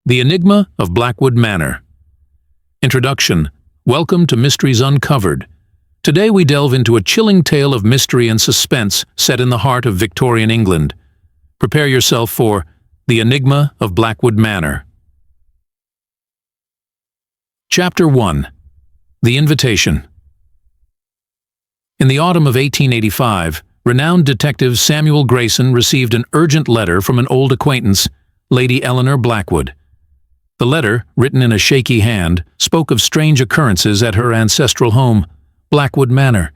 The Enigma of Blackwood Manor. Introduction. Welcome to Mysteries Uncovered. Today we delve into a chilling tale of mystery and suspense set in the heart of Victorian England. Prepare yourself for The Enigma of Blackwood Manor. Chapter 1. The Invitation. In the autumn of 1885, renowned detective Samuel Grayson received an urgent letter from an old acquaintance, Lady Eleanor Blackwood. The letter, written in a shaky hand, spoke of strange occurrences at her ancestral home, Blackwood Manor.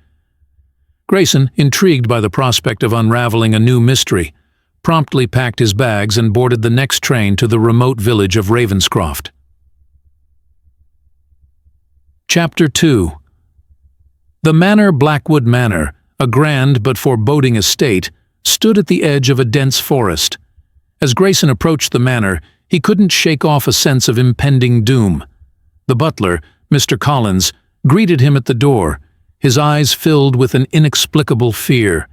Grayson, intrigued by the prospect of unraveling a new mystery, promptly packed his bags and boarded the next train to the remote village of Ravenscroft. Chapter 2. The manor Blackwood Manor, a grand but foreboding estate, stood at the edge of a dense forest. As Grayson approached the manor, he couldn't shake off a sense of impending doom. The butler, Mr. Collins, greeted him at the door, his eyes filled with an inexplicable fear.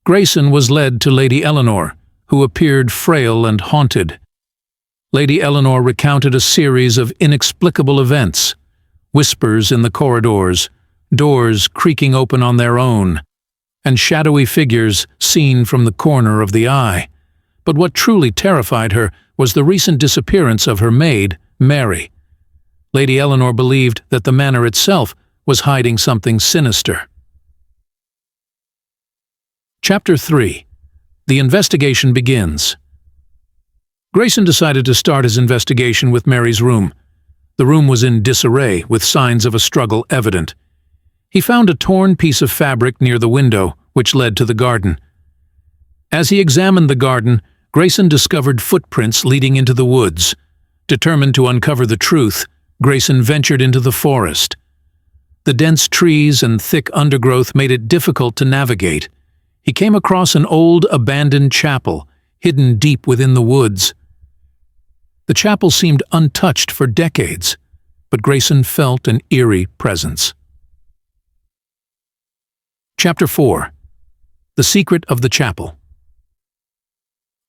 Grayson was led to Lady Eleanor, who appeared frail and haunted. Lady Eleanor recounted a series of inexplicable events, whispers in the corridors, doors creaking open on their own, and shadowy figures seen from the corner of the eye. But what truly terrified her was the recent disappearance of her maid, Mary. Lady Eleanor believed that the manor itself was hiding something sinister. Chapter 3. The investigation begins. Grayson decided to start his investigation with Mary's room. The room was in disarray, with signs of a struggle evident. He found a torn piece of fabric near the window, which led to the garden. As he examined the garden, Grayson discovered footprints leading into the woods. Determined to uncover the truth, Grayson ventured into the forest. The dense trees and thick undergrowth made it difficult to navigate. He came across an old, abandoned chapel, hidden deep within the woods. The chapel seemed untouched for decades, but Grayson felt an eerie presence. Chapter 4. The Secret of the Chapel.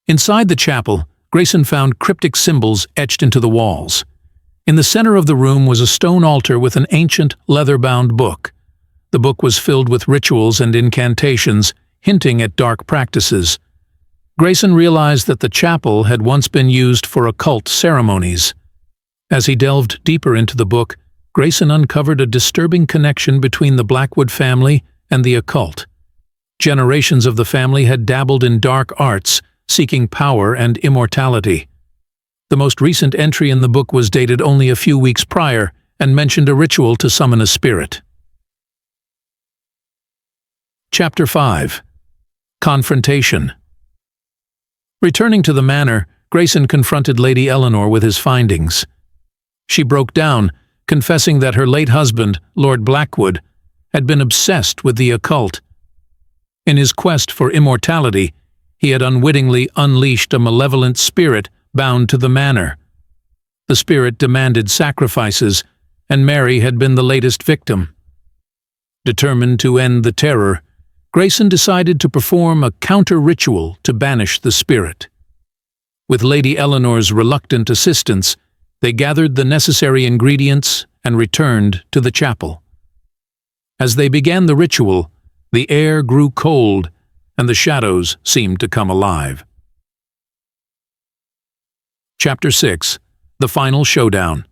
Inside the chapel, Grayson found cryptic symbols etched into the walls. In the center of the room was a stone altar with an ancient, leather-bound book. The book was filled with rituals and incantations, hinting at dark practices. Grayson realized that the chapel had once been used for occult ceremonies. As he delved deeper into the book, Grayson uncovered a disturbing connection between the Blackwood family and the occult. Generations of the family had dabbled in dark arts, seeking power and immortality. The most recent entry in the book was dated only a few weeks prior and mentioned a ritual to summon a spirit. Chapter 5. Confrontation. Returning to the manor, Grayson confronted Lady Eleanor with his findings. She broke down, confessing that her late husband, Lord Blackwood, had been obsessed with the occult. In his quest for immortality, he had unwittingly unleashed a malevolent spirit bound to the manor. The spirit demanded sacrifices, and Mary had been the latest victim. Determined to end the terror, Grayson decided to perform a counter-ritual to banish the spirit. With Lady Eleanor's reluctant assistance, they gathered the necessary ingredients and returned to the chapel. As they began the ritual, the air grew cold, and the shadows seemed to come alive. Chapter 6. The Final Showdown.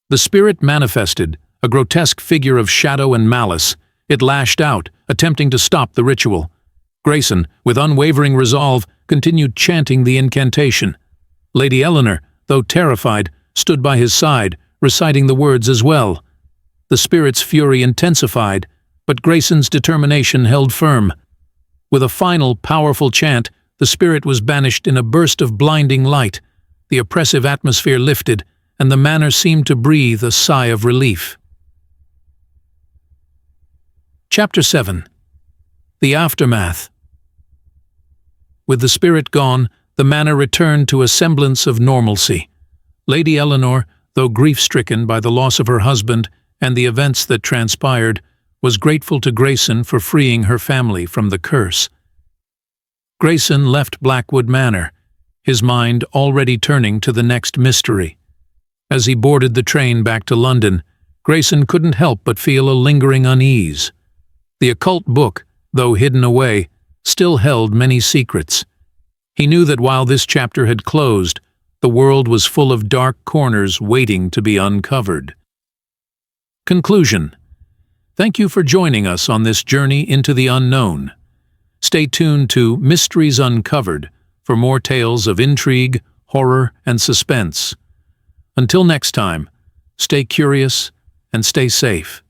The spirit manifested, a grotesque figure of shadow and malice. It lashed out, attempting to stop the ritual. Grayson, with unwavering resolve, continued chanting the incantation. Lady Eleanor, though terrified, stood by his side, reciting the words as well. The spirit's fury intensified, but Grayson's determination held firm. With a final, powerful chant, the spirit was banished in a burst of blinding light. The oppressive atmosphere lifted, and the manor seemed to breathe a sigh of relief. Chapter 7. The Aftermath. With the spirit gone, the manor returned to a semblance of normalcy. Lady Eleanor, though grief-stricken by the loss of her husband and the events that transpired, was grateful to Grayson for freeing her family from the curse. Grayson left Blackwood Manor, his mind already turning to the next mystery. As he boarded the train back to London, Grayson couldn't help but feel a lingering unease. The occult book, though hidden away, still held many secrets. He knew that while this chapter had closed, the world was full of dark corners waiting to be uncovered. Conclusion. Thank you for joining us on this journey into the unknown. Stay tuned to Mysteries Uncovered for more tales of intrigue, horror, and suspense. Until next time, stay curious and stay safe.